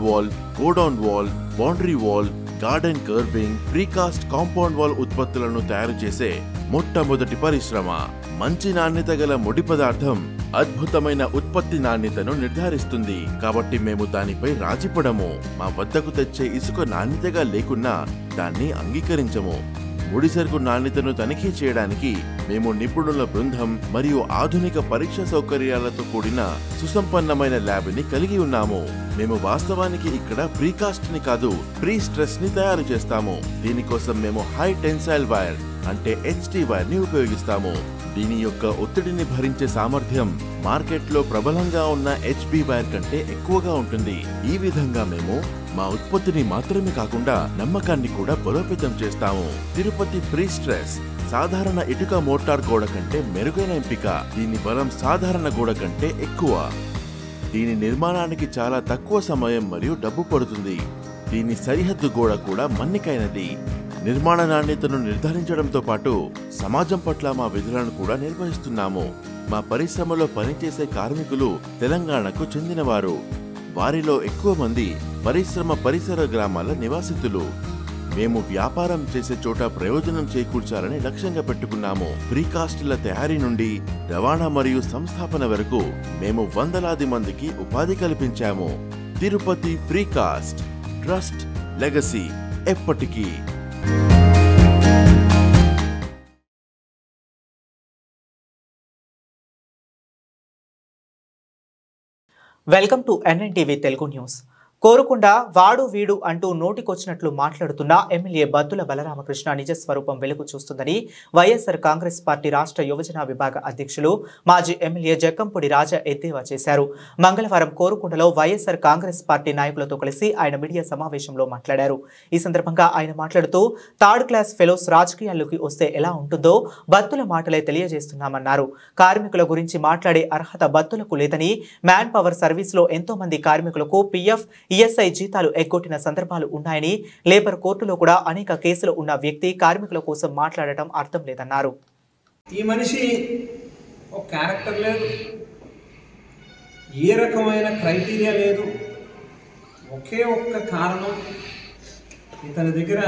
Wall, godown wall, boundary wall, garden carving, precast compound wall ఉత్పత్తులను తయారు చేసే మొట్టమొదటి పరిశ్రమ. మంచి నాణ్యత గల ముడి పదార్థం అద్భుతమైన ఉత్పత్తి నాణ్యతను నిర్ధారిస్తుంది. కాబట్టి మేము దానిపై రాజీపడము. మా వద్దకు తెచ్చే ఇసుక నాణ్యతగా లేకున్నా దాన్ని అంగీకరించము. ముడి సరుకు నాణ్యతను తనిఖీ చేయడానికి మేము నిపుణుల బృందం మరియు ఆధునిక పరీక్ష సౌకర్యాలతో కూడిన సుసంపన్నమైన ల్యాబ్ ని కలిగి ఉన్నాము. మేము వాస్తవానికి ఇక్కడ ప్రీకాస్ట్ ని కాదు, ప్రీ స్ట్రెస్ ని తయారు చేస్తాము. దీనికోసం మేము హై టెన్సైల్ వైర్ అంటే HT వైర్ ని ఉపయోగిస్తాము. దీని యొక్క ఒత్తిడిని భరించే సామర్థ్యం మార్కెట్లో ప్రబలంగా ఉన్న HB వైర్ కంటే ఎక్కువగా ఉంటుంది. ఈ విధంగా మేము మా ఉత్పత్తిని మాత్రమే కాకుండా నమ్మకాన్ని కూడా బలోపేతం చేస్తాము. తిరుపతి ప్రీ స్ట్రెస్ సాధారణ ఇటుక మోటార్ గోడ కంటే మెరుగైన ఎంపిక. దీని బలం సాధారణ గోడ కంటే ఎక్కువ. దీని నిర్మాణానికి చాలా తక్కువ సమయం మరియు డబ్బు పడుతుంది. దీని సరిహద్దు గోడ కూడా మన్నికైనది. నిర్మాణ నాణ్యతను నిర్ధారించడంతో పాటు సమాజం పట్ల మా విధులను కూడా నిర్వహిస్తున్నాము. మా పరిశ్రమలో పనిచేసే కార్మికులు తెలంగాణకు చెందినవారు. వారిలో ఎక్కువ మంది పరిశ్రమ పరిసర గ్రామాల నివాసితులు. మేము వ్యాపారం చేసే చోట ప్రయోజనం చేకూర్చాలని లక్ష్యంగా పెట్టుకున్నాము. ప్రీకాస్టుల తయారీ నుండి రవాణా మరియు సంస్థాపన వరకు మేము వందలాది మందికి ఉపాధి కల్పించాము. తిరుపతి ప్రీకాస్ట్, ట్రస్ట్, లెగసీ ఎప్పటికీ. Welcome to NNTV Telugu news. Korukonda వాడు వీడు అంటూ నోటికొచ్చినట్లు మాట్లాడుతున్న ఎమ్మెల్యే బత్తుల బలరామకృష్ణ నిజ స్వరూపం వెలుగు చూస్తుందని వైఎస్ఆర్ కాంగ్రెస్ పార్టీ రాష్ట్ర యువజన విభాగ అధ్యక్షులు మాజీ ఎమ్మెల్యే జక్కంపూడి రాజా ఎద్దేవా చేశారు. మంగళవారం కోరుకొండలో వైఎస్ఆర్ కాంగ్రెస్ పార్టీ నాయకులతో కలిసి ఆయన మీడియా సమావేశంలో మాట్లాడారు. ఈ సందర్భంగా ఆయన మాట్లాడుతూ థర్డ్ క్లాస్ ఫెలోస్ రాజకీయాల్లోకి వస్తే ఎలా ఉంటుందో బత్తుల మాటలే తెలియజేస్తున్నామన్నారు. కార్మికుల గురించి మాట్లాడే అర్హత బత్తులకు లేదని, మ్యాన్ పవర్ సర్వీస్లో ఎంతో మంది కార్మికులకు PF, ESI జీతాలు ఎగ్గొట్టిన సందర్భాలు ఉన్నాయని, లేబర్ కోర్టులో కూడా అనేక కేసులు ఉన్న వ్యక్తి కార్మికుల కోసం మాట్లాడటం అర్థం లేదన్నారు. ఈ మనిషి ఒక క్యారెక్టర్ లేదు, ఏ రకమైన క్రైటీరియా లేదు. ఒకే ఒక్క కారణం, ఇతని దగ్గర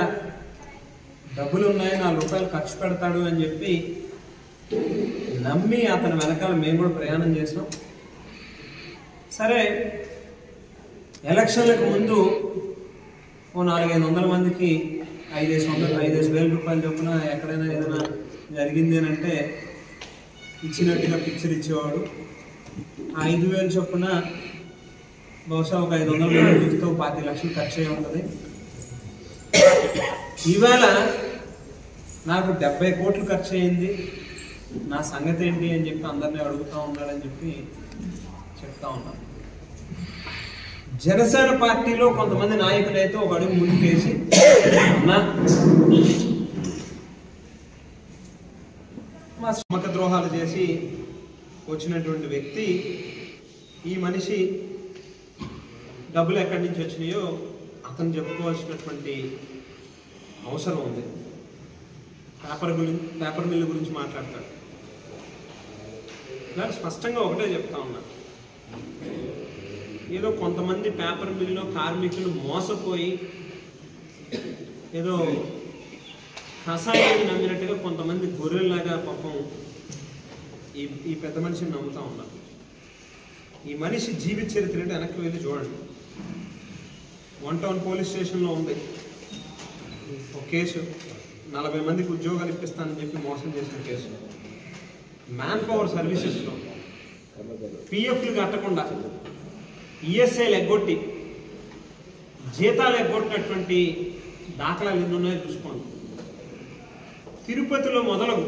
డబ్బులు ఉన్నాయి, 4 రూపాయలు ఖర్చు పెడతాడు అని చెప్పి నమ్మి అతని వెనకాల మేము కూడా ప్రయాణం చేసాం. సరే, ఎలక్షన్లకు ముందు ఓ 400-500 మందికి 5,000 రూపాయలు చొప్పున ఎక్కడైనా ఏదైనా జరిగింది అని అంటే ఇచ్చినట్టుగా పిక్చర్ ఇచ్చేవాడు. 5,000 చొప్పున బహుశా ఒక 500 మంది చూస్తే 5 లక్షలు ఖర్చు అయి ఉంటుంది. ఇవాళ నాకు 70 కోట్లు ఖర్చు అయింది, నా సంగతి ఏంటి అని చెప్పి అందరినీ అడుగుతూ ఉన్నాడని చెప్పి చెప్తా ఉన్నాను. జనసేన పార్టీలో కొంతమంది నాయకులు అయితే ఒక అడుగు ముందుకేసి మా సమక ద్రోహాలు చేసి వచ్చినటువంటి వ్యక్తి, ఈ మనిషి డబ్బులు ఎక్కడి నుంచి వచ్చినాయో అతను చెప్పుకోవాల్సినటువంటి అవసరం ఉంది. పేపర్ మిల్లు గురించి మాట్లాడతాడు. నేను స్పష్టంగా ఒకటే చెప్తా ఉన్నా, ఏదో కొంతమంది పేపర్ మిల్లో కార్మికులు మోసపోయి ఏదో కషాయాన్ని నమ్మినట్టుగా కొంతమంది గొర్రెల్లాగా పాపం ఈ పెద్ద మనిషిని నమ్ముతా ఉన్నారు. ఈ మనిషి జీవిత చరిత్ర అంటే వెనక్కి వెళ్ళి చూడండి. 1 టౌన్ పోలీస్ స్టేషన్లో ఉంది ఒక కేసు, 40 మందికి ఉద్యోగాలు ఇప్పిస్తానని చెప్పి మోసం చేసిన కేసు. మ్యాన్ పవర్ సర్వీసెస్లో PFలు కట్టకుండా ESIలు ఎగ్గొట్టి జీతాలు ఎగ్గొట్టినటువంటి దాఖలాలు ఎన్ని ఉన్నాయో చూసుకోండి. తిరుపతిలో మొదలగు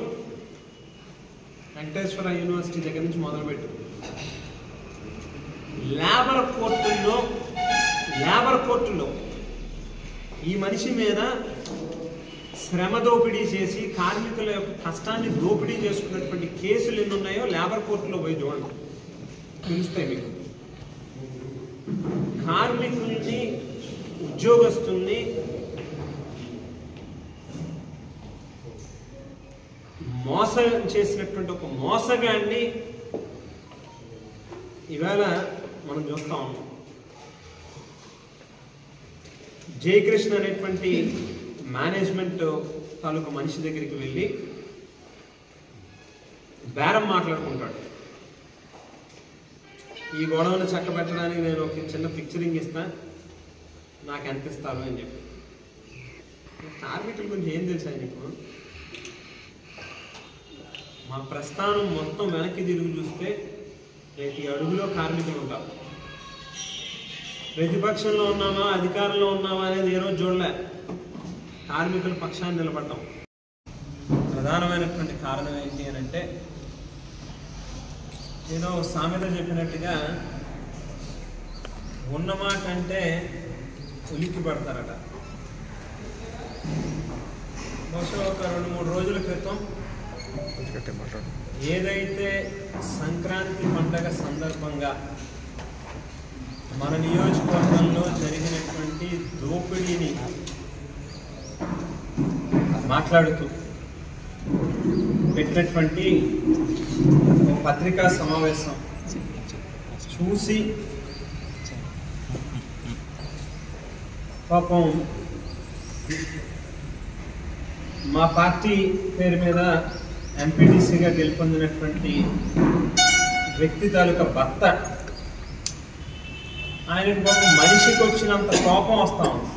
వెంకటేశ్వర యూనివర్సిటీ దగ్గర నుంచి మొదలుపెట్టు లేబర్ కోర్టుల్లో ఈ మనిషి మీద శ్రమ దోపిడీ చేసి కార్మికుల యొక్క కష్టాన్ని దోపిడీ చేసుకున్నటువంటి కేసులు ఎన్ని ఉన్నాయో లేబర్ కోర్టులో పోయి చూడండి, తెలుస్తాయి మీకు. కార్మికుల్ని, ఉద్యోగస్తుల్ని మోసం చేసినటువంటి ఒక మోసగాన్ని ఇవాళ మనం చూస్తా ఉన్నాం. జయకృష్ణ అనేటువంటి మేనేజ్మెంట్ తాలూకు మనిషి దగ్గరికి వెళ్ళి బేరం మాట్లాడుకుంటాడు. ఈ గొడవను చక్కబెట్టడానికి నేను ఒక చిన్న పిక్చరింగ్ ఇస్తా, నాకు ఎంత ఇస్తాను అని చెప్పి. కార్మికుల గురించి ఏం తెలుసా నీకు? మా ప్రస్థానం మొత్తం వెనక్కి తిరిగి చూస్తే ప్రతి అడుగులో కార్మికులు ఉంటారు. ప్రతిపక్షంలో ఉన్నామా అధికారంలో ఉన్నామా అనేది ఏ రోజు చూడలే. కార్మికుల పక్షాన్ని నిలబడ్డాం. ప్రధానమైనటువంటి కారణం ఏంటి అని అంటే, ఏదో సామెత చెప్పినట్టుగా ఉన్నమాట అంటే ఉలిక్కి పడతారట. బహుశా ఒక 2-3 రోజుల క్రితం ఏదైతే సంక్రాంతి పండగ సందర్భంగా మన నియోజకవర్గంలో జరిగినటువంటి దోపిడీని మాట్లాడుతూ పెట్టినటువంటి పత్రికా సమావేశం చూసి పాపం మా పార్టీ పేరు మీద ఎంపీటీసీగా గెలుపొందినటువంటి వ్యక్తి తాలూకా భర్త, ఆయనకు పాపం మనిషికి వచ్చినంత కోపం వస్తా ఉంది.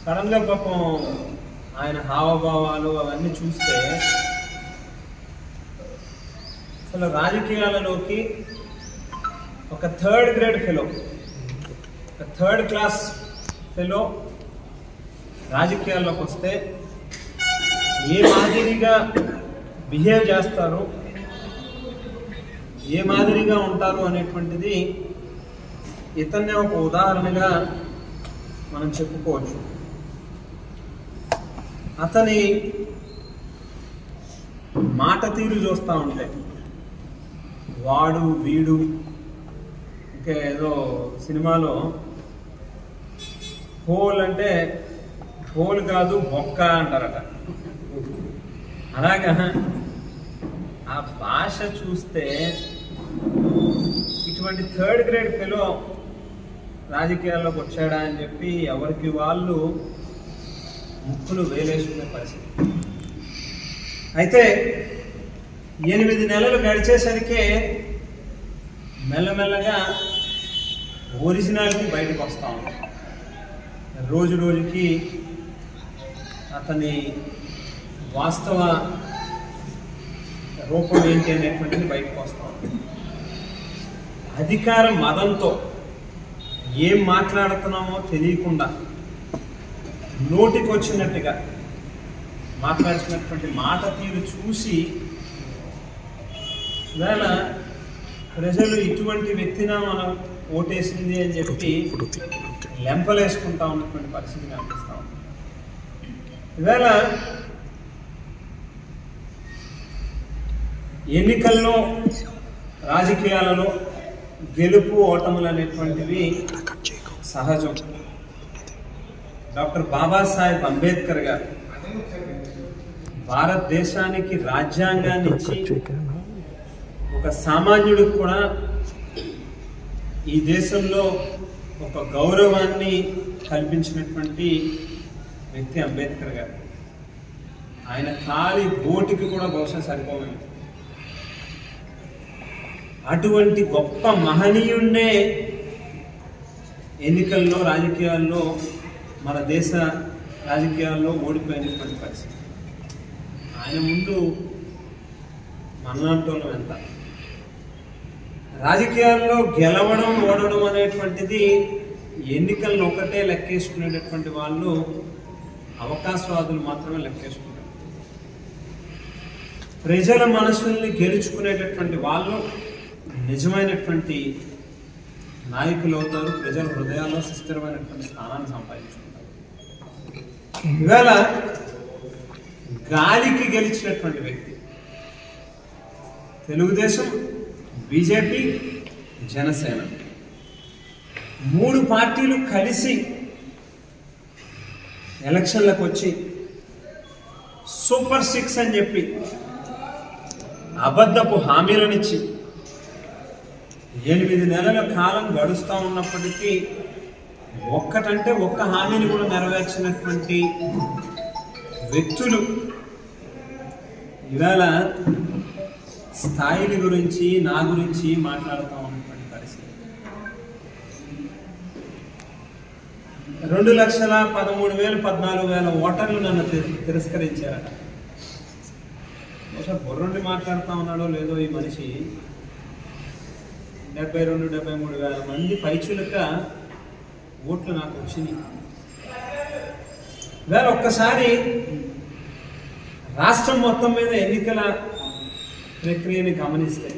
సడన్గా పాపం ఆయన హావభావాలు అవన్నీ చూస్తే అసలు రాజకీయాలలోకి ఒక 3rd గ్రేడ్ ఫెలో, ఒక 3rd క్లాస్ ఫెలో రాజకీయాల్లోకి వస్తే ఏ మాదిరిగా బిహేవ్ చేస్తారు, ఏ మాదిరిగా ఉంటారు అనేటువంటిది ఇతన్నే ఒక ఉదాహరణగా మనం చెప్పుకోవచ్చు. అతని మాట తీరు చూస్తూ ఉంటే వాడు వీడు, ఇంకా ఏదో సినిమాలో హోల్ అంటే హోల్ కాదు బొక్క అంటారట. అలాగా ఆ భాష చూస్తే ఇటువంటి 3rd గ్రేడ్ ఫెలో రాజకీయాల్లోకి వచ్చాడా అని చెప్పి ఎవరికి వాళ్ళు ముక్కులు వేలేసుకునే పరిస్థితి. అయితే 8 నెలలు గడిచేసరికే మెల్లమెల్లగా ఒరిజినాలిటీ బయటకు వస్తా ఉంది. రోజు రోజుకి అతని వాస్తవ రూపం ఏంటి అనేటువంటిది బయటకు వస్తా ఉంది. అధికార మదంతో ఏం మాట్లాడుతున్నామో తెలియకుండా నోటికి వచ్చినట్టుగా మాట్లాడుతున్నటువంటి మాట తీరు చూసి ఇవాళ ప్రజలు ఇటువంటి వ్యక్తిన మనం ఓటేసింది అని చెప్పి లెంపలేసుకుంటా ఉన్నటువంటి పరిస్థితి కనిపిస్తా ఉంది. ఇవాళ ఎన్నికల్లో రాజకీయాలలో గెలుపు ఓటములు అనేటువంటివి సహజం. డాక్టర్ బాబాసాహెబ్ అంబేద్కర్ గారు భారతదేశానికి రాజ్యాంగాన్ని ఇచ్చి ఒక సామాన్యుడికి కూడా ఈ దేశంలో ఒక గౌరవాన్ని కల్పించినటువంటి వ్యక్తి అంబేద్కర్ గారు. ఆయన ఖాళీ ఓటుకి కూడా బహుశా సరిపోయింది. అటువంటి గొప్ప మహనీయున్నే ఎన్నికల్లో రాజకీయాల్లో మన దేశ రాజకీయాల్లో ఓడిపోయినటువంటి పరిస్థితి. ఆయన ముందు మనలాంటోళ్ళం ఎంత. రాజకీయాల్లో గెలవడం ఓడడం అనేటువంటిది ఎన్నికలను ఒకటే లెక్కేసుకునేటటువంటి వాళ్ళు అవకాశవాదులు మాత్రమే లెక్కేసుకుంటారు. ప్రజల మనసుల్ని గెలుచుకునేటటువంటి వాళ్ళు నిజమైనటువంటి నాయకులు అవుతారు. ప్రజల హృదయాల్లో సుస్థిరమైనటువంటి స్థానాన్ని సంపాదించుకుంటారు. ఇవాళ గాలికి గెలిచినటువంటి వ్యక్తి తెలుగుదేశం, బీజేపీ, జనసేన 3 పార్టీలు కలిసి ఎలక్షన్లకు వచ్చి సూపర్ 6 అని చెప్పి అబద్ధపు హామీలనిచ్చి 8 నెలల కాలం గడుస్తూ ఉన్నప్పటికీ ఒక్కటంటే ఒక్క హామీని కూడా నెరవేర్చినటువంటి వ్యక్తులు ఇవాళ స్థాయిల గురించి నా గురించి మాట్లాడుతూ ఉన్నటువంటి పరిస్థితి. 2,13,000 ఓటర్లు నన్ను తిరస్కరించారట. బహుశా బుర్రుండి మాట్లాడుతూ ఉన్నాడో లేదో ఈ మనిషి. 72-73,000 మంది పైచులక ఓట్లు నాకు వచ్చినాయి. ఇవాళ ఒక్కసారి రాష్ట్రం మొత్తం మీద ఎన్నికల ప్రక్రియని గమనిస్తే,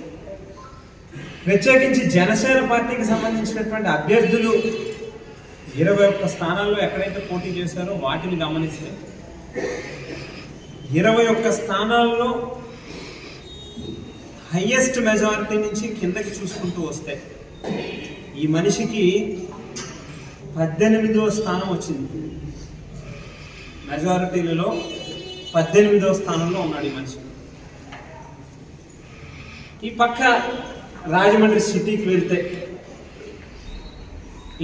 ప్రత్యేకించి జనసేన పార్టీకి సంబంధించినటువంటి అభ్యర్థులు 21 స్థానాల్లో ఎక్కడైతే పోటీ చేశారో వాటిని గమనిస్తే 21 స్థానాల్లో హైయెస్ట్ మెజారిటీ నుంచి కిందకి చూసుకుంటూ వస్తే ఈ మనిషికి 18వ స్థానం వచ్చింది. మెజారిటీలలో 18వ స్థానంలో ఉన్నాడు ఈ మనిషి. ఈ పక్క రాజమండ్రి సిటీకి వెళ్తే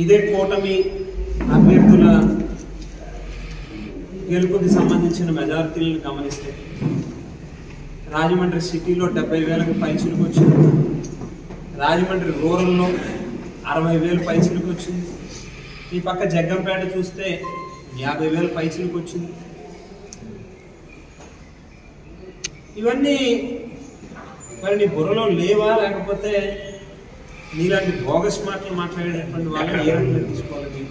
ఇదే కూటమి అభ్యర్థుల గెలుపుకి సంబంధించిన మెజారిటీలను గమనిస్తే రాజమండ్రి సిటీలో 70,000కి పైచిలుకు వచ్చింది. రాజమండ్రి రూరల్లో 60,000 పైచిలుకు వచ్చింది. ఈ పక్క జగ్గంపేట చూస్తే 50,000 పైచిలుకు వచ్చింది. ఇవన్నీ మరి నీ బుర్రలో లేవా, లేకపోతే నీలాంటి బోగస్ మాటలు మాట్లాడేటువంటి వాళ్ళని ఏ రకంగా తీసుకోవాలి?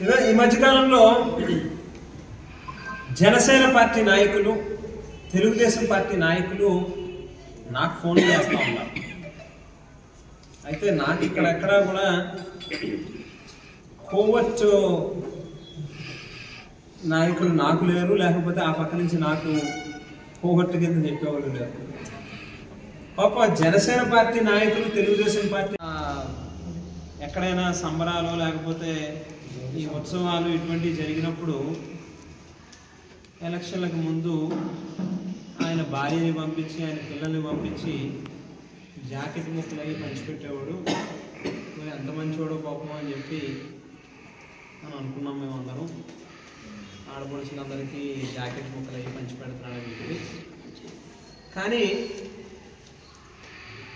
ఇలా ఈ మధ్యకాలంలో జనసేన పార్టీ నాయకులు, తెలుగుదేశం పార్టీ నాయకులు నాకు ఫోన్ చేస్తూ ఉన్నారు. అయితే నాకు ఇక్కడెక్కడా కూడా కోవట్ నాయకులు నాకు లేరు, లేకపోతే ఆ పక్క నుంచి నాకు కోవట్టు కింద చెప్పేవాళ్ళు లేరు. పాప జనసేన పార్టీ నాయకులు, తెలుగుదేశం పార్టీ ఎక్కడైనా సంబరాలు లేకపోతే ఈ ఉత్సవాలు ఇటువంటివి జరిగినప్పుడు ఎలక్షన్లకు ముందు ఆయన భార్యని పంపించి ఆయన పిల్లల్ని పంపించి జాకెట్ ముక్కలు అవి పంచిపెట్టేవాడు. ఎంత మంచివాడో పాపం అని చెప్పి అని అనుకున్నాం మేము అందరం. ఆడపడుచులందరికీ జాకెట్ ముక్కలు అవి పంచిపెడుతున్నాడని చెప్పి. కానీ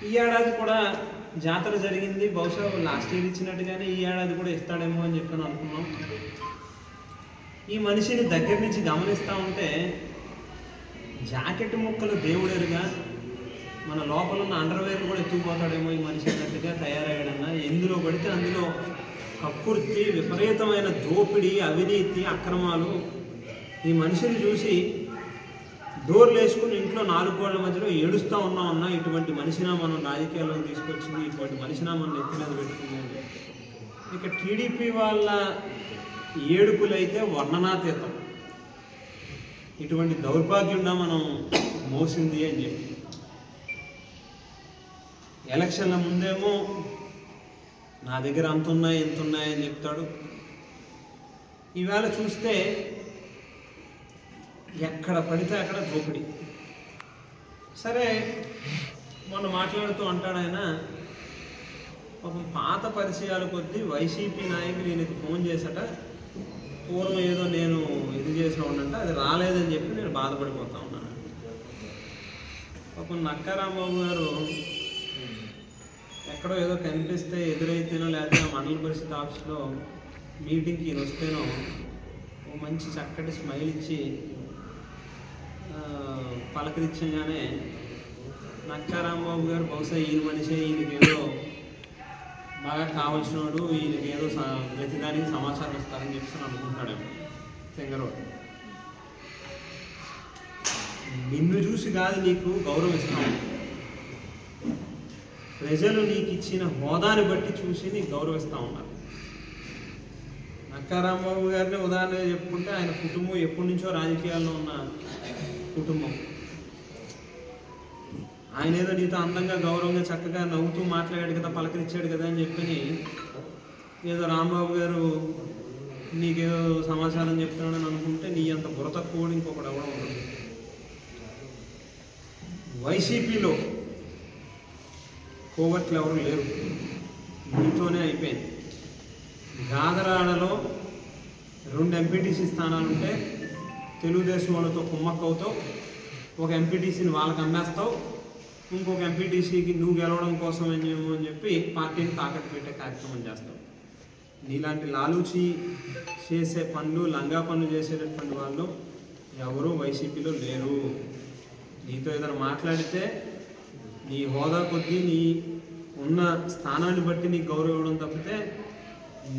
ఈ ఏడాది కూడా జాతర జరిగింది. బహుశా లాస్ట్ ఇయర్ ఇచ్చినట్టుగానే ఈ ఏడాది కూడా ఇస్తాడేమో అని చెప్పి అనుకున్నాం. ఈ మనిషిని దగ్గర నుంచి గమనిస్తూ ఉంటే జాకెట్ ముక్కలు దేవుడేరుగా మన లోపల ఉన్న అండర్వేర్ కూడా ఎత్తుకుపోతాడేమో ఈ మనిషి అన్నట్టుగా తయారయ్యాడన్నా. ఎందులో పడితే అందులో కక్కుర్తి, విపరీతమైన దోపిడీ, అవినీతి, అక్రమాలు. ఈ మనిషిని చూసి డోర్లు వేసుకుని ఇంట్లో 4 గోళ్ల మధ్యలో ఏడుస్తూ ఉన్నామన్నా ఇటువంటి మనిషినా మనం రాజకీయాల్లోకి తీసుకొచ్చింది, ఇటువంటి మనిషినా మనం ఎత్తి మీద పెట్టుకుంది. ఇక టీడీపీ వాళ్ళ ఏడుపులైతే వర్ణనాతీతం. ఇటువంటి దౌర్భాగ్యంగా మనం మోసింది అని చెప్పి ఎలక్షన్ల ముందేమో నా దగ్గర అంత ఉన్నాయి ఎంత ఉన్నాయని చెప్తాడు. ఈవేళ చూస్తే ఎక్కడ పడితే అక్కడ దోపిడీ. సరే మొన్న మాట్లాడుతూ అంటాడు ఆయన, పాపం పాత పరిచయాల కొద్దీ వైసీపీ నాయకులు ఈయనకి ఫోన్ చేసట, పూర్వం ఏదో నేను ఇది చేసిన ఉండంటే అది రాలేదని చెప్పి నేను బాధపడిపోతా ఉన్నాను. పాపం నక్కా రాంబాబు గారు ఎక్కడో ఏదో కనిపిస్తే ఎదురైతేనో లేకపోతే మండల పరిషత్ ఆఫీస్లో మీటింగ్కి ఈయన వస్తేనో ఓ మంచి చక్కటి స్మైల్ ఇచ్చి పలకరించగానే నక్కా రాంబాబు గారు బహుశా ఈయన మనిషే, ఈయనకేదో బాగా కావాల్సినవాడు, ఈయనకేదో ప్రతిదానికి సమాచారం ఇస్తారని చెప్పి అనుకుంటాడేమో తెంగరోడు. నిన్ను చూసి కాదు నీకు గౌరవం ఇస్తాను, ప్రజలు నీకు ఇచ్చిన హోదాని బట్టి చూసి నీకు గౌరవిస్తూ ఉన్నారు. నక్కా రాంబాబు గారిని ఉదాహరణగా చెప్పుకుంటే ఆయన కుటుంబం ఎప్పటి నుంచో రాజకీయాల్లో ఉన్న కుటుంబం. ఆయన ఏదో నీతో అందంగా గౌరవంగా చక్కగా నవ్వుతూ మాట్లాడాడు కదా, పలకరించాడు కదా అని చెప్పి ఏదో రాంబాబు గారు నీకేదో సమాచారం చెప్తున్నాడని అనుకుంటే నీ అంత బుర్ర తక్కువ ఇంకొకటి అవ్వడం ఉండదు. వైసీపీలో కోవర్ట్లు ఎవరు లేరు. నీతోనే అయిపోయింది. గాదరాడలో 2 ఎంపీటీసీ స్థానాలు ఉంటే తెలుగుదేశం వాళ్ళతో కుమ్మక్కవుతావు, ఒక ఎంపీటీసీని వాళ్ళకి అమ్మేస్తావు, ఇంకొక ఎంపీటీసీకి నువ్వు గెలవడం కోసం ఏమో అని చెప్పి పార్టీని తాకట్టు పెట్టే కార్యక్రమం చేస్తావు. నీలాంటి లాలూచి చేసే పనులు, లంగా పనులు చేసేటటువంటి వాళ్ళు ఎవరు వైసీపీలో లేరు. నీతో ఏదైనా మాట్లాడితే నీ హోదా కొద్దీ నీ ఉన్న స్థానాన్ని బట్టి నీకు గౌరవం ఇవ్వడం తప్పితే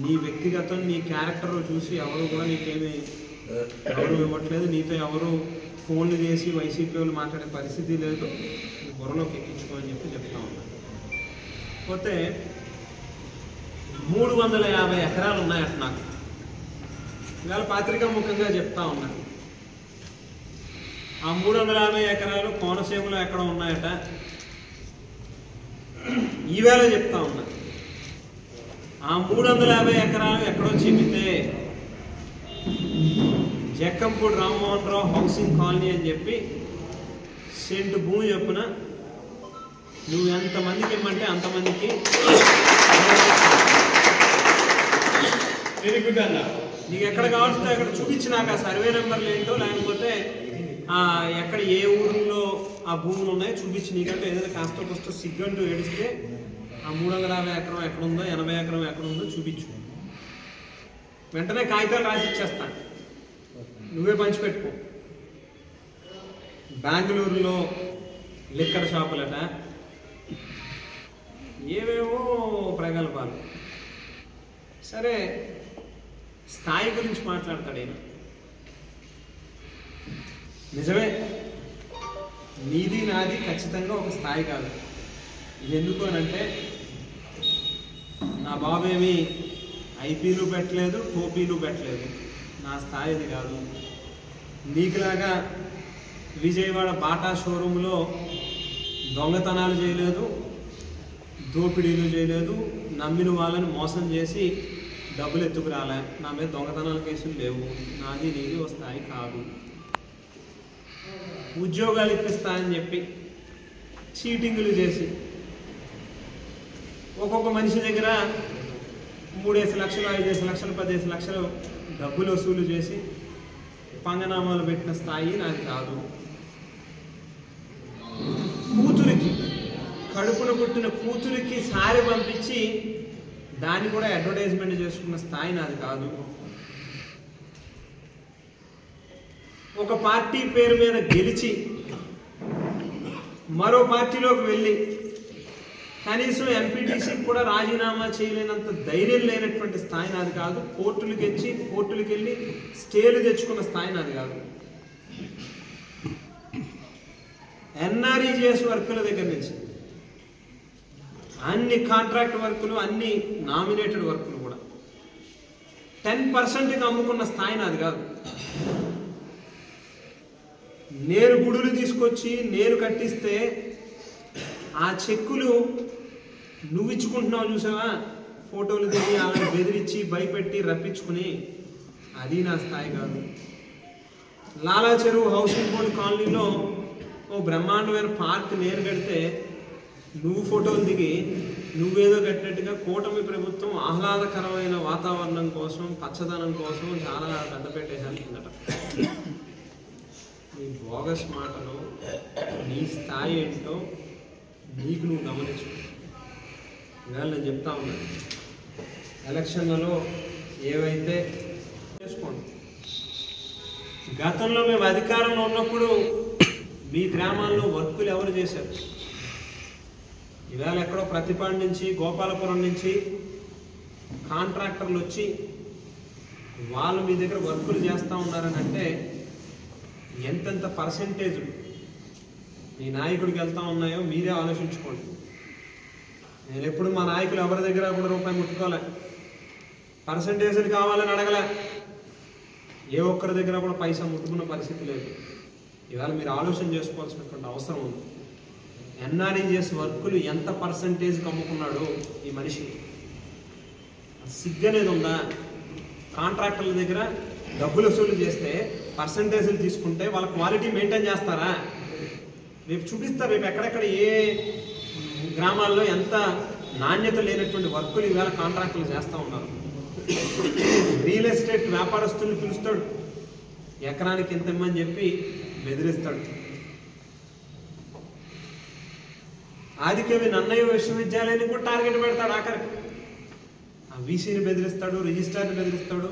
నీ వ్యక్తిగతం నీ క్యారెక్టర్ చూసి ఎవరు కూడా నీకేమీ గౌరవం ఇవ్వట్లేదు. నీతో ఎవరు ఫోన్లు చేసి వైసీపీ వాళ్ళు మాట్లాడే పరిస్థితి లేదు. బుర్రలోకి ఎక్కించుకోమని చెప్పి చెప్తా ఉన్నా. పోతే 350 ఎకరాలు ఉన్నాయట నాకు. ఇవాళ పాత్రికా ముఖంగా చెప్తా ఉన్నా. ఆ 350 ఎకరాలు కోనసీమలో ఎక్కడ ఉన్నాయట ఈవేళ చెప్తా ఉన్నా. ఆ 350 ఎకరాలు ఎక్కడో చెబితే జక్కంపూడి రామ్మోహన్ రావు హౌసింగ్ కాలనీ అని చెప్పి సెంటు భూమి చెప్పున నువ్వు ఎంతమందికి ఇమ్మంటే అంతమందికి నీకు ఎక్కడ కావాల్సిందో అక్కడ చూపించి నాకు ఆ సర్వే నెంబర్లు ఏంటో, లేకపోతే ఎక్కడ ఏ ఊరిలో ఆ భూములు ఉన్నాయో చూపించి, నీకంటే ఏదైనా కాస్త కోస్త సిగ్గంటూ ఏడిస్తే ఆ 350 ఎకరం ఎక్కడుందో 80 ఎకరం ఎక్కడుందో చూపించు. వెంటనే కాగితాలు రాసి ఇచ్చేస్తాను, నువ్వే పంచిపెట్టుకో. బెంగళూరులో లిక్కర్ షాపులట, ఏవేవో ప్రగల్భాలు. సరే, స్థాయి గురించి మాట్లాడతాడు ఈయన. నిజమే, నీది నాది ఖచ్చితంగా ఒక స్థాయి కాదు. ఇది ఎందుకు అనంటే, నా బాబేమి ఐపీలు పెట్టలేదు, టోపీలు పెట్టలేదు. నా స్థాయి అది కాదు. నీకులాగా విజయవాడ బాటా షోరూంలో దొంగతనాలు చేయలేదు, దోపిడీలు చేయలేదు, నమ్మిన వాళ్ళని మోసం చేసి డబ్బులు ఎత్తుకురాలే. నా మీద దొంగతనాల కేసులు లేవు. నాది నీది ఒక స్థాయి కాదు. ఉద్యోగాలు ఇప్పిస్తానని చెప్పి చీటింగులు చేసి ఒక్కొక్క మనిషి దగ్గర 3 లక్షలు 5 లక్షలు 10 లక్షలు డబ్బులు వసూలు చేసి పంగనామాలు పెట్టిన స్థాయి నాది కాదు. కూతురికి, కడుపున పుట్టిన కూతురికి సారి పంపించి దాన్ని కూడా అడ్వర్టైజ్మెంట్ చేసుకున్న స్థాయి నాది కాదు. ఒక పార్టీ పేరు మీద గెలిచి మరో పార్టీలోకి వెళ్ళి కనీసం ఎంపీటీసీకి కూడా రాజీనామా చేయలేనంత ధైర్యం లేనటువంటి స్థాయి నాది కాదు. కోర్టులకు వెళ్ళి స్టేలు తెచ్చుకున్న స్థాయి నాది కాదు. ఎన్ఆర్ఈజీఎస్ వర్కుల దగ్గర నుంచి అన్ని కాంట్రాక్ట్ వర్కులు, అన్ని నామినేటెడ్ వర్కులు కూడా 10%కి అమ్ముకున్న స్థాయి నాది కాదు. నేను గుడులు తీసుకొచ్చి నేను కట్టిస్తే ఆ చెక్కులు నువ్వు ఇచ్చుకుంటున్నావు చూసావా, ఫోటోలు దిగి వాళ్ళని బెదిరించి భయపెట్టి రప్పించుకుని, అది నా స్థాయి కాదు. లాలా చెరువు హౌసింగ్ బోర్డు కాలనీలో ఓ బ్రహ్మాండమైన పార్క్ నేను కడితే నువ్వు ఫోటోలు దిగి నువ్వేదో కట్టినట్టుగా కూటమి ప్రభుత్వం ఆహ్లాదకరమైన వాతావరణం కోసం, పచ్చదనం కోసం చాలా పెద్ద పెట్టేసానుకుందట. నీ బోగస్ మాటలు, నీ స్థాయి ఏంటో నీకు నువ్వు గమనించు. ఇవాళ నేను చెప్తా ఉన్నాను, ఎలక్షన్లలో ఏవైతే చేసుకోండి. గతంలో మేము అధికారంలో ఉన్నప్పుడు మీ గ్రామాల్లో వర్కులు ఎవరు చేశారు? ఇవాళ ఎక్కడో ప్రతిపాడు నుంచి, గోపాలపురం నుంచి కాంట్రాక్టర్లు వచ్చి వాళ్ళు మీ దగ్గర వర్కులు చేస్తూ ఉన్నారని అంటే ఎంతెంత పర్సెంటేజ్ మీ నాయకుడికి వెళ్తూ ఉన్నాయో మీరే ఆలోచించుకోండి. నేను ఎప్పుడు మా నాయకులు ఎవరి దగ్గర కూడా రూపాయి ముట్టుకోలే, పర్సెంటేజ్లు కావాలని అడగలే, ఏ ఒక్కరి దగ్గర కూడా పైసా ముట్టుకున్న పరిస్థితి లేదు. ఇవాళ మీరు ఆలోచన చేసుకోవాల్సినటువంటి అవసరం ఉంది. ఎన్ఆర్ఈజీఎస్ వర్కులు ఎంత పర్సెంటేజ్కి అమ్ముకున్నాడు ఈ మనిషి? సిగ్గనేది ఉందా? కాంట్రాక్టర్ల దగ్గర డబ్బులు వసూలు చేస్తే పర్సెంటేజ్లు తీసుకుంటే వాళ్ళ క్వాలిటీ మెయింటైన్ చేస్తారా? రేపు చూపిస్తారు, రేపు ఎక్కడెక్కడ ఏ గ్రామాల్లో ఎంత నాణ్యత లేనటువంటి వర్కులు ఈవేళ కాంట్రాక్టులు చేస్తూ ఉన్నారు. రియల్ ఎస్టేట్ వ్యాపారస్తుల్ని పిలుస్తాడు, ఎకరానికి ఎంత ఇమ్మని చెప్పి బెదిరిస్తాడు. ఆదికవి నన్నయ్య విశ్వవిద్యాలయాన్ని కూడా టార్గెట్ పెడతాడు. ఆఖరికి ఆ వీసీని బెదిరిస్తాడు, రిజిస్ట్రార్ని బెదిరిస్తాడు,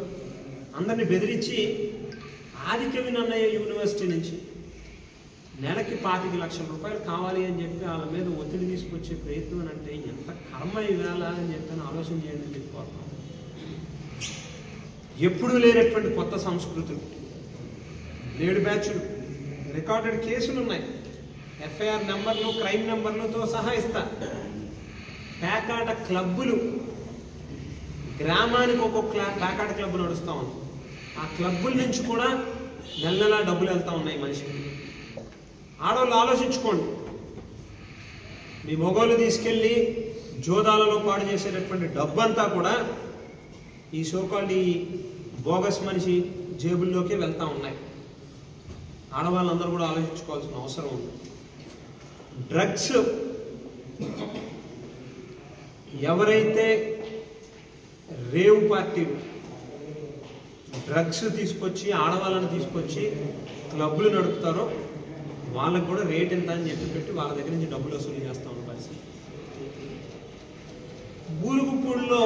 అందరిని బెదిరించి ఆదికవి నన్నయ్య యూనివర్సిటీ నుంచి నెలకి 25 లక్షల రూపాయలు కావాలి అని చెప్పి వాళ్ళ మీద ఒత్తిడి తీసుకొచ్చే ప్రయత్నం అని అంటే ఎంత కర్మ ఇవ్వాల అని చెప్పి ఆలోచన చేయండి అని చెప్పిపోతాం. ఎప్పుడూ లేనటువంటి కొత్త సంస్కృతులు, నేడు బ్యాచ్లు, రికార్డెడ్ కేసులు ఉన్నాయి, ఎఫ్ఐఆర్ నెంబర్లు, క్రైమ్ నెంబర్లతో సహా ఇస్తా. పేకాట క్లబ్బులు, గ్రామానికి ఒక్కొక్క పేకాట క్లబ్ నడుస్తూ ఉంది. ఆ క్లబ్బుల నుంచి కూడా నెల నెలా డబ్బులు వెళ్తూ ఉన్నాయి మనిషికి. ఆడవాళ్ళు ఆలోచించుకోండి, మీ మొగోళ్ళు తీసుకెళ్ళి జోదాలలో పాడు చేసేటటువంటి డబ్బంతా కూడా ఈ సోకాల్డ్ ఈ బోగస్ మనిషి జేబుల్లోకి వెళ్తూ ఉన్నాయి. ఆడవాళ్ళందరూ కూడా ఆలోచించుకోవాల్సిన అవసరం ఉంది. డ్రగ్స్ ఎవరైతే రేవ్ పార్టీలు డ్రగ్స్ తీసుకొచ్చి ఆడవాళ్ళని తీసుకొచ్చి క్లబ్లు నడుపుతారో వాళ్ళకు కూడా రేట్ ఎంత అని చెప్పి పెట్టి వాళ్ళ దగ్గర నుంచి డబ్బులు వసూలు చేస్తూ ఉన్న పరిస్థితి. బూరుగుపూడిలో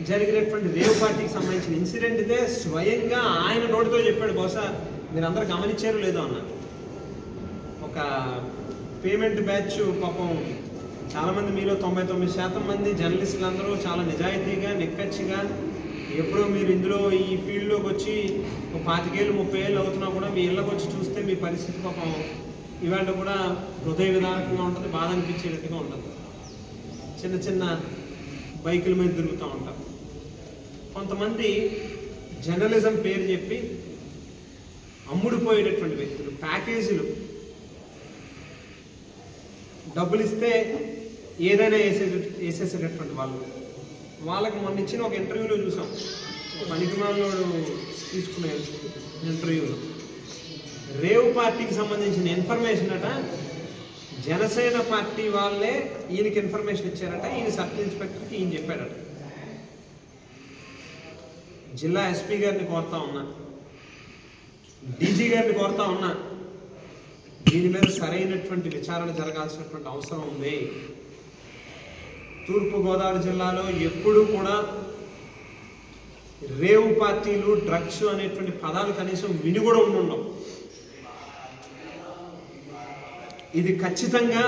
జరిగినటువంటి రేవ్ పార్టీకి సంబంధించిన ఇన్సిడెంట్ ఇదే. స్వయంగా ఆయన నోటితో చెప్పాడు. బహుశా మీరు అందరూ గమనించారు లేదో అన్న, ఒక పేమెంట్ బ్యాచ్ పాపం చాలామంది, మీలో 99% మంది జర్నలిస్టులు అందరూ చాలా నిజాయితీగా నిక్కచ్చిగా, ఎప్పుడో మీరు ఇందులో ఈ ఫీల్డ్లోకి వచ్చి 25 ఏళ్ళు 30 ఏళ్ళు అవుతున్నా కూడా మీ ఇళ్ళకి వచ్చి చూస్తే మీ పరిస్థితి పాపం ఇవాళ కూడా హృదయ విధానకంగా ఉంటుంది, బాధ అనిపించేటట్టుగా ఉంటుంది. చిన్న చిన్న బైకుల మీద తిరుగుతూ ఉంటారు. కొంతమంది జర్నలిజం పేరు చెప్పి అమ్ముడుపోయేటటువంటి వ్యక్తులు, ప్యాకేజీలు డబ్బులు ఇస్తే ఏదైనా వేసేసేటటువంటి వాళ్ళకి మొన్న ఇచ్చిన ఒక ఇంటర్వ్యూలో చూసాం. పనికిమాలోడు తీసుకునే ఇంటర్వ్యూలో రేవ్ పార్టీకి సంబంధించిన ఇన్ఫర్మేషన్ అట జనసేన పార్టీ వాళ్ళే ఈయనకి ఇన్ఫర్మేషన్ ఇచ్చారట. ఈయన సబ్ ఇన్స్పెక్టర్కి ఈయన చెప్పాడట. జిల్లా ఎస్పీ గారిని కోరుతా ఉన్నా, డీజీ గారిని కోరుతా ఉన్నా, దీని మీద సరైనటువంటి విచారణ జరగాల్సినటువంటి అవసరం ఉంది. తూర్పుగోదావరి జిల్లాలో ఎప్పుడూ కూడా రేవు పార్టీలు, డ్రగ్స్ అనేటువంటి పదాలు కనీసం విని కూడా ఉండవు. ఇది ఖచ్చితంగా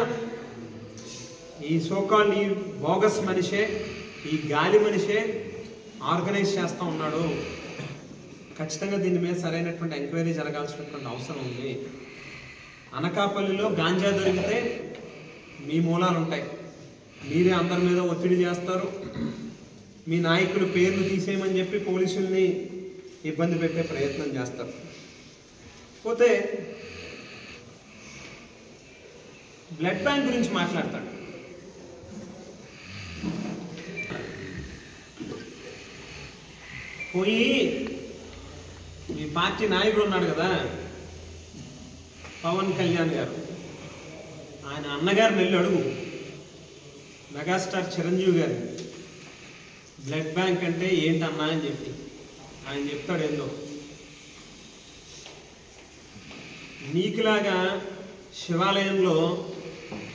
ఈ సోకాల్డ్ ఈ బోగస్ మనిషే, ఈ గాలి మనిషే ఆర్గనైజ్ చేస్తూ ఉన్నాడు. ఖచ్చితంగా దీని మీద సరైనటువంటి ఎంక్వైరీ జరగాల్సినటువంటి అవసరం ఉంది. అనకాపల్లిలో గాంజా దొరికితే మీ మూలాలు ఉంటాయి, మీరే అందరి మీద ఒత్తిడి చేస్తారు, మీ నాయకులు పేర్లు తీసేయమని చెప్పి పోలీసుల్ని ఇబ్బంది పెట్టే ప్రయత్నం చేస్తారు. పోతే బ్లడ్ బ్యాంక్ గురించి మాట్లాడతాడు. పోయి మీ పార్టీ నాయకుడు ఉన్నాడు కదా పవన్ కళ్యాణ్ గారు, ఆయన అన్నగారిని వెళ్ళి అడుగు, మెగాస్టార్ చిరంజీవి గారు బ్లడ్ బ్యాంక్ అంటే ఏంటన్నా అని చెప్పి ఆయన చెప్తాడు. ఏందో నీకులాగా శివాలయంలో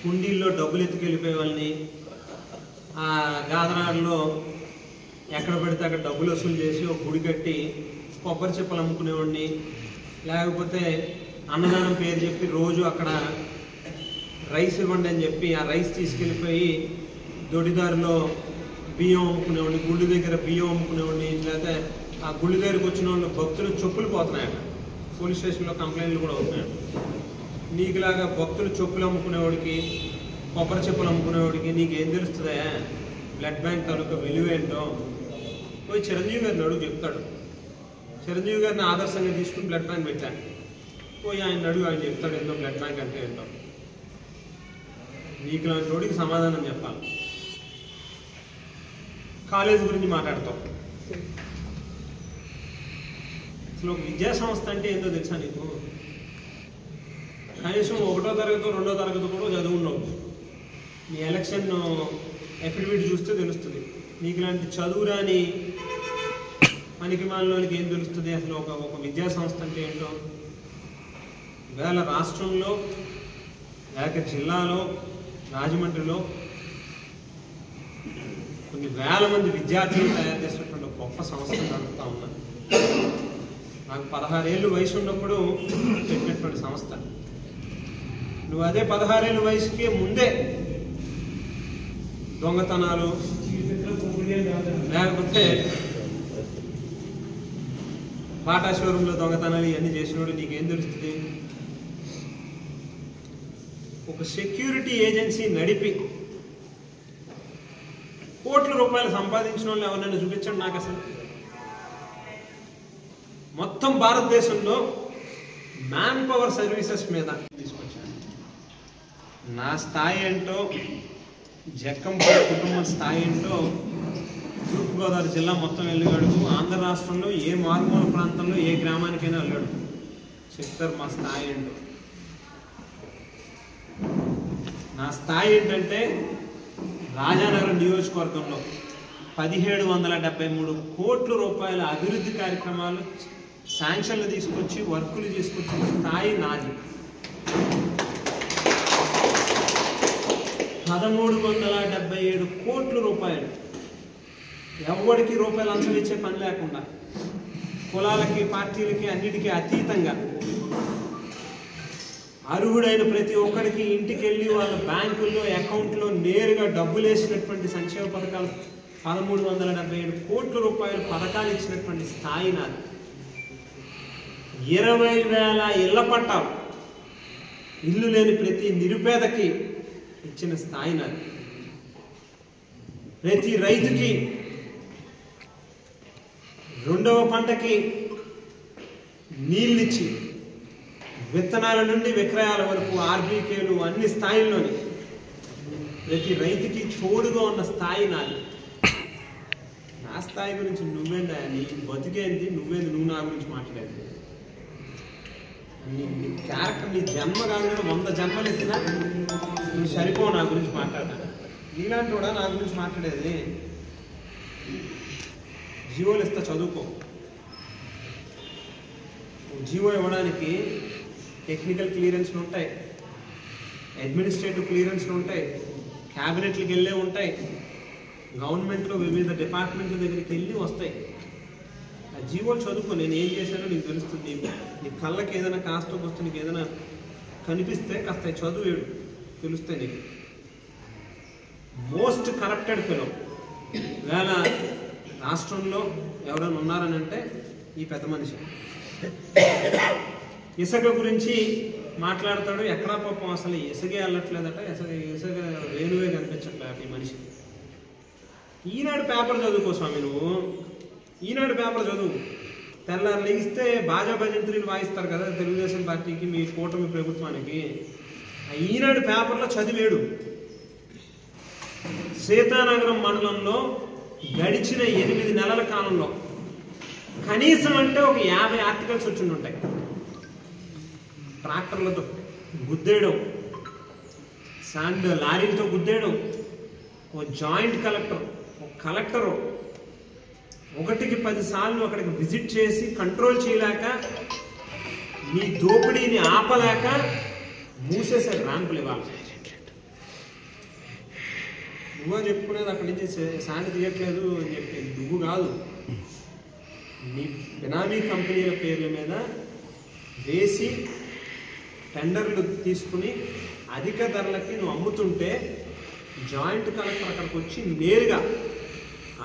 కుండీల్లో డబ్బులు ఎత్తుకెళ్ళిపోయే వాళ్ళని, ఆ గాదనాడులో ఎక్కడ పడితే అక్కడ డబ్బులు వసూలు చేసి ఒక గుడి కట్టి కొబ్బరి చిప్పలు అమ్ముకునేవాడిని, లేకపోతే అన్నదానం పేరు చెప్పి రోజు అక్కడ రైస్ ఇవ్వండి అని చెప్పి ఆ రైస్ తీసుకెళ్ళిపోయి దొడిదారిలో బియ్యం అమ్ముకునేవాడిని, గుళ్ళు దగ్గర బియ్యం అమ్ముకునేవాడిని, లేకపోతే ఆ గుళ్ళు దగ్గరికి వచ్చిన వాళ్ళు భక్తులు చెప్పులు పోతున్నాయట, పోలీస్ స్టేషన్లో కంప్లైంట్లు కూడా అవుతున్నాయట. నీకులాగా భక్తులు చెప్పులు అమ్ముకునేవాడికి, కొబ్బరి చెప్పులు అమ్ముకునేవాడికి నీకేం తెలుస్తుందా బ్లడ్ బ్యాంక్ తాలూకా విలువేంటో? పోయి చిరంజీవి గారిని అడుగు, చెప్తాడు. చిరంజీవి గారిని ఆదర్శంగా తీసుకుని బ్లడ్ బ్యాంక్ పెట్టాను. పోయి ఆయన అడుగు, ఆయన చెప్తాడు ఏంటో బ్లడ్ బ్యాంక్ అంటే ఏంటో. నీకు లాంటి వాడికి సమాధానం చెప్పాలి. కాలేజీ గురించి మాట్లాడతాం. అసలు ఒక విద్యా సంస్థ అంటే ఏంటో తెలుసా నీకు? కనీసం 1వ తరగతి 2వ తరగతి కూడా చదువున్నావు. మీ ఎలక్షన్ అఫిడవిట్ చూస్తే తెలుస్తుంది. మీకు ఇలాంటి చదువురాని పనికిమాలలోనికి ఏం తెలుస్తుంది అసలు ఒక విద్యా సంస్థ అంటే ఏంటో. వేళ రాష్ట్రంలో లేక జిల్లాలో రాజమండ్రిలో కొన్ని వేల మంది విద్యార్థులు తయారు చేసినటువంటి గొప్ప సంస్థ నడుపుతా ఉన్నా. నాకు 16 ఏళ్ళు వయసు ఉన్నప్పుడు పెట్టినటువంటి సంస్థ. నువ్వు అదే 16 ఏళ్ళ వయసుకి ముందే దొంగతనాలు లేకపోతే బాటా షోరూంలో దొంగతనాలు ఇవన్నీ చేసినోడు నీకేం తెలుస్తుంది? ఒక సెక్యూరిటీ ఏజెన్సీ నడిపి కోట్ల రూపాయలు సంపాదించిన వాళ్ళు ఎవరైనా చూపించండి నాకు. అసలు మొత్తం భారతదేశంలో మ్యాన్ పవర్ సర్వీసెస్ మీద తీసుకొచ్చాను. నా స్థాయి ఏంటో, జక్కంపల్లి కుటుంబం స్థాయి ఏంటో తూర్పుగోదావరి జిల్లా మొత్తం వెళ్ళాడు. ఆంధ్ర రాష్ట్రంలో ఏ మారుమూల ప్రాంతంలో ఏ గ్రామానికైనా వెళ్ళాడు. చెప్తారు మా స్థాయి ఏంటో. నా స్థాయి ఏంటంటే రాజానగరం నియోజకవర్గంలో 1773 కోట్ల రూపాయల అభివృద్ధి కార్యక్రమాలు శాంక్షన్లు తీసుకొచ్చి వర్కులు తీసుకొచ్చిన స్థాయి నాది. 1377 కోట్ల రూపాయలు ఎవరికి రూపాయలు అంచనా ఇచ్చే పని లేకుండా కులాలకి పార్టీలకి అన్నిటికీ అతీతంగా అర్హుడైన ప్రతి ఒక్కరికి ఇంటికి వెళ్ళి వాళ్ళ బ్యాంకుల్లో అకౌంట్లో నేరుగా డబ్బులు వేసినటువంటి సంక్షేమ పథకాలు 1377 కోట్ల రూపాయలు పథకాలు ఇచ్చినటువంటి స్థాయి నాది. 20,000 ఇళ్ల పట్టాలు ఇల్లు లేని ప్రతి నిరుపేదకి ఇచ్చిన స్థాయి నాది. ప్రతి రైతుకి 2వ పంటకి నీళ్ళిచ్చి విత్తనాల నుండి విక్రయాల వరకు ఆర్బీకేలు అన్ని స్థాయిల్లోని ప్రతి రైతుకి తోడుగా ఉన్న స్థాయి నాది. నా స్థాయి గురించి నువ్వేందా, నీ బతికేంది నువ్వేంది, నువ్వు నా గురించి మాట్లాడేది. నీ క్యారెక్టర్, నీ జన్మ కాదు 100 జన్మలు ఇచ్చినా నువ్వు సరిపో నా గురించి మాట్లాడా. నీలాంటి కూడా నా గురించి మాట్లాడేది. జీవోలు ఇస్తా చదువుకో. జీవో ఇవ్వడానికి టెక్నికల్ క్లియరెన్స్లు ఉంటాయి, అడ్మినిస్ట్రేటివ్ క్లియరెన్స్లు ఉంటాయి, క్యాబినెట్లకు వెళ్ళే ఉంటాయి, గవర్నమెంట్లో వివిధ డిపార్ట్మెంట్ల దగ్గరికి వెళ్ళి వస్తాయి. ఆ జీవోలు చదువుకో. నేను ఏం చేశానో నీకు తెలుస్తుంది. నీ కళ్ళకి ఏదైనా కాస్త వస్తే నీకు ఏదైనా కనిపిస్తే కాస్త చదువు తెలుస్తాయి నీకు. మోస్ట్ కరప్టెడ్ ఫెలో వేళ రాష్ట్రంలో ఎవరైనా ఉన్నారని అంటే ఈ పెద్ద మనిషి. ఇసుక గురించి మాట్లాడతాడు. ఎక్కడా పాపం అసలు ఇసుగే వెళ్ళట్లేదట, ఇసుక రేణువే కనిపించట్లేదు ఈ మనిషి. ఈనాడు పేపర్ చదువుకో స్వామి నువ్వు. ఈనాడు పేపర్ చదువు. తెల్లారు లెగిస్తే బాజా భజంత్రీలు వాయిస్తారు కదా తెలుగుదేశం పార్టీకి, మీ కూటమి ప్రభుత్వానికి. ఈనాడు పేపర్లో చదివేడు. సీతానగరం మండలంలో గడిచిన 8 నెలల కాలంలో కనీసం అంటే ఒక 50 ఆర్టికల్స్ వచ్చి ఉంటాయి. ట్రాక్టర్లతో గుద్దేయడం, శాండ్ లారీలతో గుద్దేయడం, ఓ జాయింట్ కలెక్టర్, ఒక కలెక్టరు 1కి 10 సార్లు అక్కడికి విజిట్ చేసి కంట్రోల్ చేయలేక, మీ దోపిడీని ఆపలేక మూసేశారు ర్యాంపులు. ఇవ్వాలి నువ్వు చెప్పుకునేది అక్కడి నుంచి శాండ్ తీయట్లేదు అని చెప్పి. నువ్వు కాదు, నీ బినామీ కంపెనీల పేర్ల మీద వేసి టెండర్లు తీసుకుని అధిక ధరలకి నువ్వు అమ్ముతుంటే జాయింట్ కలెక్టర్ అక్కడికి వచ్చి నేరుగా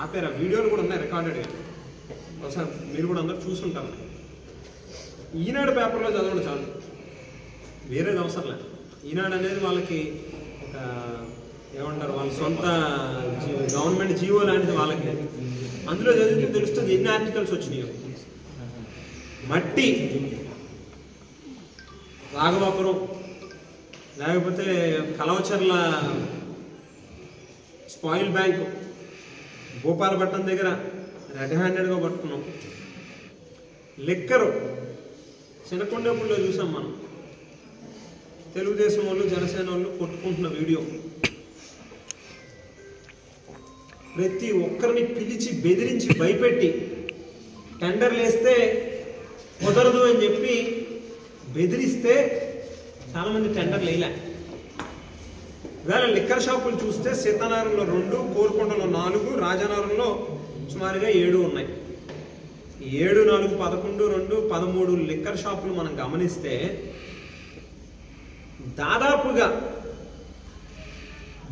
ఆపేరు. ఆ వీడియోలు కూడా ఉన్నాయి రికార్డెడ్. ఒకసారి మీరు కూడా అందరూ చూసుంటారు. ఈనాడు పేపర్లో చదవడం చాలు, వేరేది అవసరం లేదు. ఈనాడు అనేది వాళ్ళకి ఒక ఏమంటారు, వాళ్ళ సొంత గవర్నమెంట్ జీవో లాంటిది వాళ్ళకి. అందులో చదివితే తెలుస్తుంది ఎన్ని ఆర్టికల్స్ వచ్చినాయో. మట్టి, రాఘవాపురం, లేకపోతే కలవచర్ల స్పాయిల్ బ్యాంకు, భూపాలపట్నం దగ్గర రెడ్ హ్యాండెడ్గా పట్టుకున్నాం. లెక్కరు చిన్నకొండపూడిలో చూసాం మనం. తెలుగుదేశం వాళ్ళు జనసేన వాళ్ళు కొట్టుకుంటున్న వీడియో. ప్రతి ఒక్కరిని పిలిచి బెదిరించి భయపెట్టి టెండర్లు వేస్తే కుదరదు అని చెప్పి బెదిరిస్తే చాలామంది టెండర్లు వేయలే. ఇవాళ లిక్కర్ షాపులు చూస్తే సీతానగరంలో 2, కోరుకొండలో 4, రాజానగరంలో సుమారుగా 7 ఉన్నాయి. 7, 4, 11, 2, 13 లిక్కర్ షాపులు మనం గమనిస్తే దాదాపుగా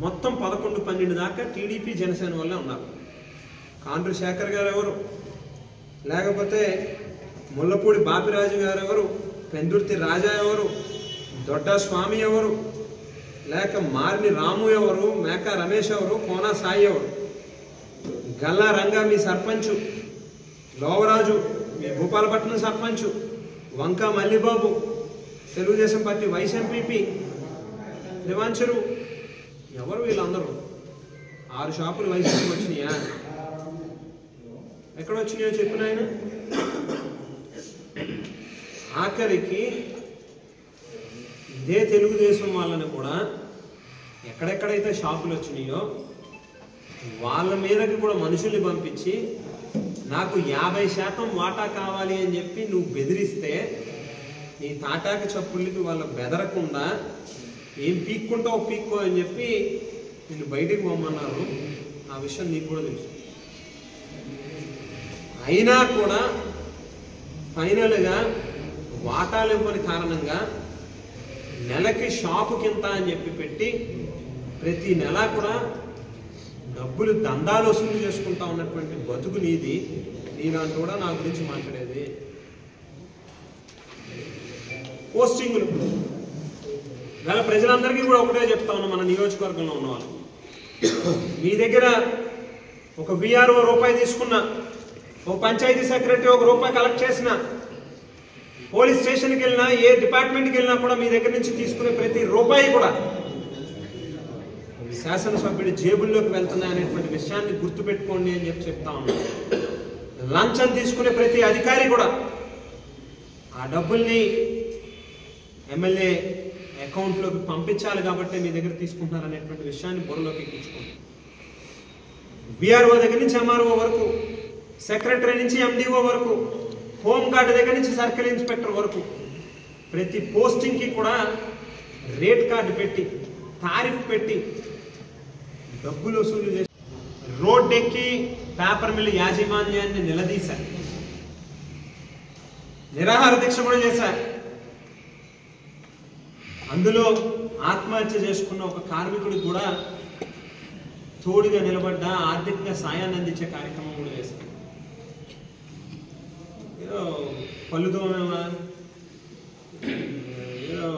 మొత్తం 11, 12 దాకా టీడీపీ జనసేన వల్లే ఉన్నారు. కాండ్రు శేఖర్ గారు ఎవరు, లేకపోతే ముల్లపూడి బాపిరాజు గారు ఎవరు, పెందుర్తి రాజా ఎవరు, దొడ్డ స్వామి ఎవరు, లేక మారిని రాము ఎవరు, మేక రమేష్ ఎవరు, కోనా సాయి ఎవరు, గల్లా రంగా మీ సర్పంచు, లోవరాజు మీ Bhupalapatnam sarpanch, Vanka Mallibabu Telugu Desam party vice MPP, దివాంచరు ఎవరు వీళ్ళందరూ? 6 షాపులు వైసీపీకి వచ్చినాయా? ఎక్కడ వచ్చినాయో చెప్పిన ఆయన. ఆఖరికి ఇదే తెలుగుదేశం వాళ్ళని కూడా ఎక్కడెక్కడైతే షాపులు వచ్చినాయో వాళ్ళ మీదకి కూడా మనుషుల్ని పంపించి నాకు 50% వాటా కావాలి అని చెప్పి నువ్వు బెదిరిస్తే నీ తాటాకి చప్పుళ్ళకి వాళ్ళు బెదరకుండా ఏం పీక్కుంటావు పీక్కో అని చెప్పి నిన్ను బయటికి పోమన్నారు. ఆ విషయం నీకు కూడా తెలుసు. అయినా కూడా ఫైనల్గా వాటాలు ఇవ్వని కారణంగా నెలకి షాపు కింద అని చెప్పి పెట్టి ప్రతి నెల కూడా డబ్బులు దందాలు వసూలు చేసుకుంటా ఉన్నటువంటి బతుకు నీది. నీలాంటి కూడా నా గురించి మాట్లాడేది. పోస్టింగులు గల ప్రజలందరికీ కూడా ఒకటే చెప్తా ఉన్నా, మన నియోజకవర్గంలో ఉన్నవాళ్ళు, మీ దగ్గర ఒక విఆర్ఓ రూపాయి తీసుకున్నా, ఒక పంచాయతీ సెక్రటరీ ₹1 కలెక్ట్ చేసిన, పోలీస్ స్టేషన్కి వెళ్ళినా, ఏ డిపార్ట్మెంట్కి వెళ్ళినా కూడా మీ దగ్గర నుంచి తీసుకునే ప్రతి రూపాయి కూడా శాసనసభ్యుడి జేబుల్లోకి వెళ్తున్నాయి అనేటువంటి విషయాన్ని గుర్తుపెట్టుకోండి అని చెప్పి చెప్తా ఉన్నాను. లంచం తీసుకునే ప్రతి అధికారి కూడా ఆ డబ్బుల్ని ఎమ్మెల్యే అకౌంట్లోకి పంపించాలి కాబట్టి మీ దగ్గర తీసుకుంటున్నారు అనేటువంటి విషయాన్ని బుర్రలోకి ఎక్కించుకోండి. విఆర్ఓ దగ్గర నుంచి ఎంఆర్ఓ వరకు, సెక్రటరీ నుంచి ఎండిఓ వరకు, హోంగార్డ్ దగ్గర నుంచి సర్కిల్ ఇన్స్పెక్టర్ వరకు ప్రతి పోస్టింగ్కి కూడా రేట్ కార్డు పెట్టి, తారీఫ్ పెట్టి డబ్బులు వసూలు చేసి రోడ్డెక్కి పేపర్ మిల్ యాజమాన్యాన్ని నిలదీశారు. నిరాహార దీక్ష కూడా చేశారు. అందులో ఆత్మహత్య చేసుకున్న ఒక కార్మికుడికి కూడా తోడుగా నిలబడ్డ, ఆర్థికంగా సాయాన్ని అందించే కార్యక్రమం కూడా చేశారు. ఏదో పళ్ళుతోమేమా, ఏదో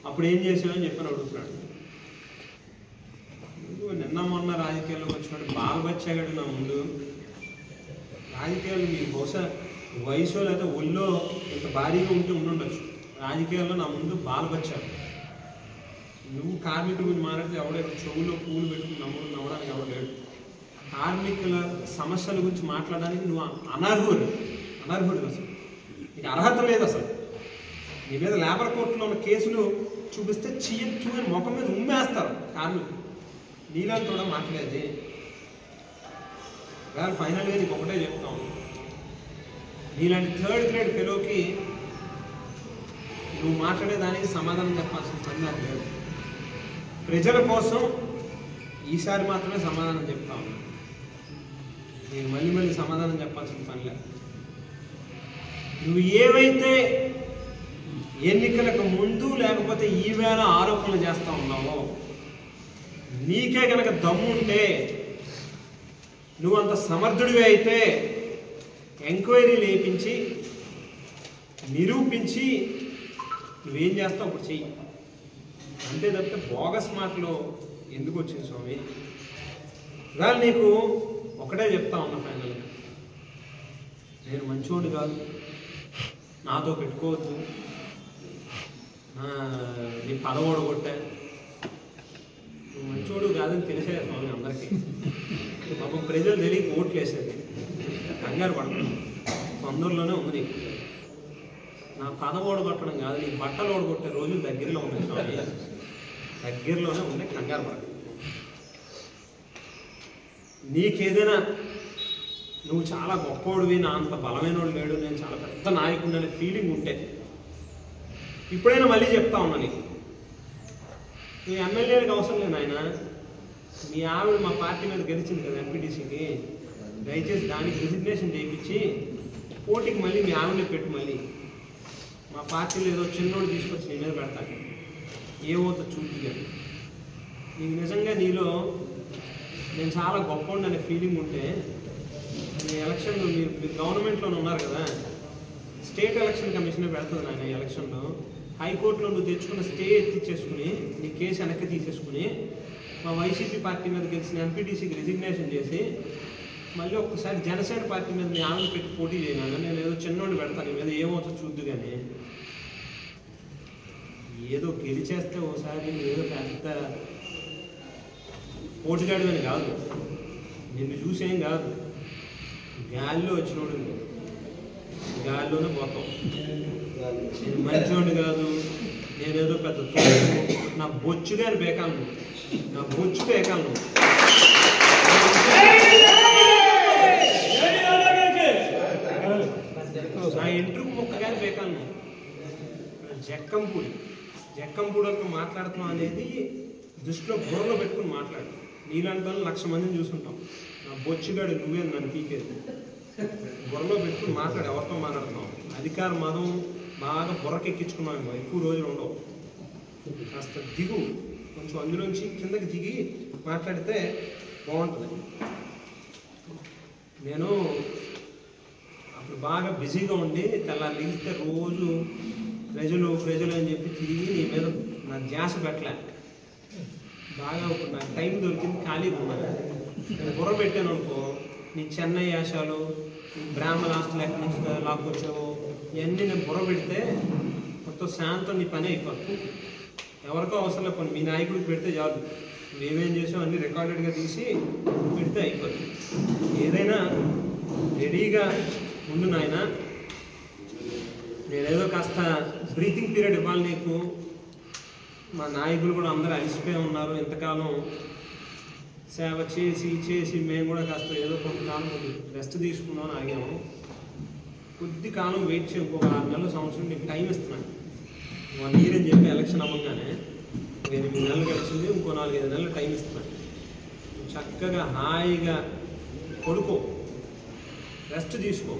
అప్పుడు ఏం చేసామని చెప్పని అడుగుతున్నాడు. నిన్న మొన్న రాజకీయాల్లోకి వచ్చినట్టు బాగా బచ్చాగాడు నా ముందు. రాజకీయాలు మీకు బహుశా వయసు లేదా ఒళ్ళో ఇంత భారీగా ఉంటే ఉండుండొచ్చు. రాజకీయాల్లో నా ముందు బాలబచ్చాడు. నువ్వు కార్మికుల గురించి మాట్లాడితే ఎవడైతే చెవులో పూలు పెట్టుకుని నమ్మడానికి ఎవడలేడు. కార్మికుల సమస్యల గురించి మాట్లాడడానికి నువ్వు అనర్హుడు అసలు. నీకు అర్హత లేదు అసలు. నీ మీద లేబర్ కోర్టులో ఉన్న కేసులు చూపిస్తే చీయని ముఖం మీద ఉమ్మేస్తారు కార్మికులు. నీలాంటి కూడా మాట్లాడేది. వేళ ఫైనల్గా నీకు ఒకటే చెప్తాం, నీలాంటి 3rd గ్రేడ్ ఫెలోకి నువ్వు మాట్లాడేదానికి సమాధానం చెప్పాల్సిన పని నాకు లేదు. ప్రజల కోసం ఈసారి మాత్రమే సమాధానం చెప్తా ఉన్నా. నేను మళ్ళీ సమాధానం చెప్పాల్సిన పని లేదు. నువ్వు ఏవైతే ఎన్నికలకు ముందు లేకపోతే ఈవేళ ఆరోపణలు చేస్తూ ఉన్నావో, నీకే కనుక దమ్ముంటే, నువ్వు అంత సమర్థుడివి అయితే ఎంక్వైరీ లేపించి నిరూపించి నువ్వేం చేస్తావు అప్పుడు చెయ్యి. అంతే తప్పితే బోగస్ మాటలో ఎందుకు వచ్చింది స్వామి? ఇవాళ నీకు ఒకటే చెప్తా ఉన్నా ఫైనల్గా, నేను మంచోడు కాదు, నాతో పెట్టుకోవద్దు, నీ పదవోడు కొట్టా, నువ్వు మంచోడు కాదని తెలిసే స్వామి అందరికీ. పాపం ప్రజలు తెలియక ఓట్లు వేసేది. కంగారు పడుతున్నాను, తొందరలోనే ఉంది నీకు. నా పదవోడు కొట్టడం కాదు, నీ బట్టలు ఓడగొట్టే రోజులు దగ్గరలో ఉన్నాయి స్వామి, దగ్గరలోనే ఉన్నాయి. కంగారు పడ. నీకేదైనా నువ్వు చాలా గొప్పవాడివి, నా అంత బలమైన వాడు లేడు, నేను చాలా పెద్ద నాయకుడు అనే ఫీలింగ్ ఉంటే ఇప్పుడైనా మళ్ళీ చెప్తా ఉన్నా నీకు, నీ ఎమ్మెల్యేకి అవసరం లేదు ఆయన. మీ ఆవిడ మా పార్టీ మీద గెలిచింది కదా ఎంపీటీసీకి, దయచేసి దానికి రిజిగ్నేషన్ చేయించి పోటీకి మళ్ళీ మీ ఆవిడనే పెట్టు. మళ్ళీ మా పార్టీలో ఏదో చిన్నోడు తీసుకొచ్చి నీ మీద పెడతాను, ఏమవుతుందో చూద్దిగా. నీకు నిజంగా నీలో నేను చాలా గొప్పవాడిని అనే ఫీలింగ్ ఉంటే ఈ ఎలక్షన్లో మీరు గవర్నమెంట్లోనే ఉన్నారు కదా, స్టేట్ ఎలక్షన్ కమిషనే పెడుతుంది నాయన ఎలక్షన్లో. హైకోర్టులో నువ్వు తెచ్చుకున్న స్టే ఎత్తిచ్చేసుకుని నీ కేసు వెనక్కి తీసేసుకుని మా వైసీపీ పార్టీ మీద గెలిచిన ఎంపీటీసీకి రిజిగ్నేషన్ చేసి మళ్ళీ ఒక్కసారి జనసేన పార్టీ మీద నీ ఆమెను పెట్టి పోటీ చేయను. నేను ఏదో చిన్నోడిని పెడతాను నీ మీద, ఏమవుతుందో చూద్దు. కానీ ఏదో గెలిచేస్తే ఓసారి ఏదో పెద్ద పోటీగాడివని కాదు, నిన్ను చూసేం కాదు, గాలిలో వచ్చినోడు, గాలిలోనే పోతాం. నేను మంచివాడిని కాదు, నేనేదో పెద్ద నా బొచ్చుగాని బేకాలను, నా బొచ్చు బేకాలను, నా ఇంట్రుకు మొక్కగాని బేకాలను. జక్కంపూడితో మాట్లాడుతున్నాం అనేది దృష్టిలో బుర్రలో పెట్టుకుని మాట్లాడు. నీలాంటి వాళ్ళు 1,00,000 మందిని చూసుకుంటాం. నా బొచ్చుగాడు నువ్వే నన్ను పీకేది. బుర్రలో పెట్టుకుని మాట్లాడు, ఎవరితో మాట్లాడుతున్నావు. అధికార మదం బాగా బుర్రకెక్కించుకున్నావు, ఎక్కువ రోజులు ఉండవు. కాస్త దిగు, కొంచెం అందులోంచి కిందకి దిగి మాట్లాడితే బాగుంటుంది. నేను అప్పుడు బాగా బిజీగా ఉండి తెల్లారి లేస్తే రోజు ప్రజలు అని చెప్పి తిరిగి నీ మీద నా ధ్యాస పెట్టలే. బాగా ఇప్పుడు నాకు టైం దొరికింది, ఖాళీగా ఉన్నాను. నేను బుర్ర పెట్టాను అనుకో, నీ చెన్నై యాశాలు, బ్రాహ్మణ హాస్టల్ ఎక్కడి నుంచి లాక్కొచ్చావు, ఇవన్నీ నేను బుర్ర పెడితే మొత్తం శాంతం నీ పని అయిపోతుంది. ఎవరికో అవసరం లేకపోతే మీ నాయకుడికి పెడితే చాలు, నువ్వేమేం చేసావు అన్నీ రికార్డెడ్గా తీసి పెడితే అయిపోతుంది. ఏదైనా రెడీగా ఉండు నాయన. నేనేదో కాస్త బ్రీతింగ్ పీరియడ్ ఇవ్వాలి నీకు. మా నాయకులు కూడా అందరూ అలసిపోయి ఉన్నారు, ఎంతకాలం సేవ చేసి మేము కూడా కాస్త ఏదో కొంతకాలం రెస్ట్ తీసుకున్నామని ఆగాము. కొద్ది కాలం వెయిట్ చేయి, ఇంకో 6 నెలలు సంవత్సరం నీకు టైం ఇస్తున్నాను. 1 year అని చెప్పి ఎలక్షన్ అవ్వగానే 8 నెలలు గడిచింది, ఇంకో 4-5 నెలలు టైం ఇస్తున్నాను. చక్కగా హాయిగా పడుకో, రెస్ట్ తీసుకో.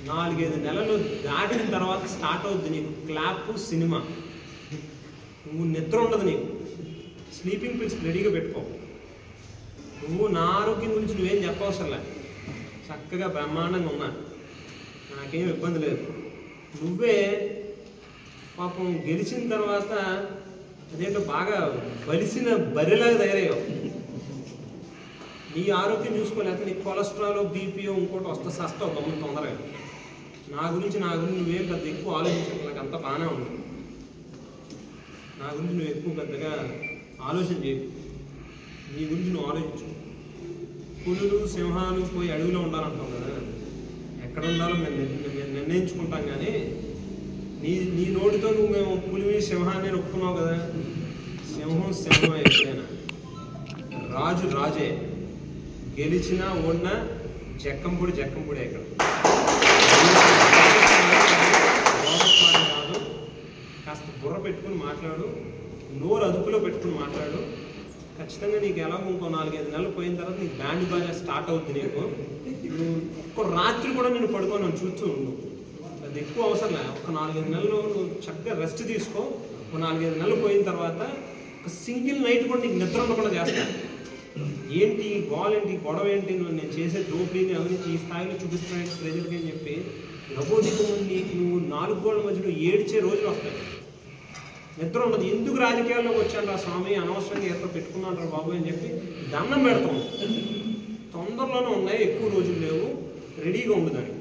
4-5 నెలలు దాటిన తర్వాత స్టార్ట్ అవుద్ది నీకు క్లాప్ సినిమా. నువ్వు నిద్ర ఉండదు నీకు, స్లీపింగ్ పిల్స్ రెడీగా పెట్టుకో. నువ్వు నా ఆరోగ్యం గురించి నువ్వేం చెప్పవసరలే, చక్కగా బ్రహ్మాండంగా ఉన్నా, నాకేం ఇబ్బంది లేదు. నువ్వే పాపం గెలిచిన తర్వాత అదేంటో బాగా బలిసిన బరిలాగా తయారయ్యావు. నీ ఆరోగ్యం చూసుకోలేక నీకు కొలెస్ట్రాల్, బీపీఓ ఇంకోటి వస్తే సస్తావు గమ్మున తొందరగా. నా గురించి నువ్వేం పెద్ద ఎక్కువ ఆలోచించవు, నాకు అంత బాగానే ఉంది. నా గురించి నువ్వు ఎక్కువ పెద్దగా ఆలోచన చేయవు, నీ గురించి నువ్వు ఆలోచించు. పులులు సింహాలు పోయి అడవిలో ఉండాలంటావు కదా, ఎక్కడ ఉండాలో మేము నిర్ణయించుకుంటాం. కానీ నీ నోటితో నువ్వు మేము పులివి సింహాన్ని ఒప్పుకున్నావు కదా. సింహం ఎప్పుడైనా, రాజు రాజే, గెలిచినా ఓడినా జక్కంపూడి ఎక్కడ కాదు. కాస్త బుర్ర పెట్టుకుని మాట్లాడు, నోరు అదుపులో పెట్టుకుని మాట్లాడు. ఖచ్చితంగా నీకు ఎలాగో ఇంకో 4-5 నెలలు పోయిన తర్వాత నీకు బ్యాండ్ బాగా స్టార్ట్ అవుతుంది. నువ్వు ఒక్క రాత్రి కూడా నేను పడుకొని చూస్తూ ఉండు, అది ఎక్కువ అవసరం లేదు. ఒక 4-5 నెలలు నువ్వు చక్కగా రెస్ట్ తీసుకో. ఒక 4-5 నెలలు పోయిన తర్వాత ఒక సింగిల్ నైట్ కూడా నీకు నిద్ర ఉండకుండా చేస్తాను. ఏంటి గోల్ ఏంటి, గొడవ ఏంటి, నేను చేసే దోపిడీని అవినీతి ఈ స్థాయిలో చూపిస్తున్నాను ప్రజలకి అని చెప్పి నవోదికం నీకు నువ్వు 4 గోడల మధ్యలో ఏడ్చే రోజులు వస్తాయి. నిద్ర ఉండదు. ఎందుకు రాజకీయాల్లోకి వచ్చాను రా స్వామి, అనవసరంగా ఎక్కడ పెట్టుకున్నాను రా బాబు అని చెప్పి దండం పెడతాం. తొందరలోనే ఉన్నాయి, ఎక్కువ రోజులు లేవు, రెడీగా ఉండదానికి.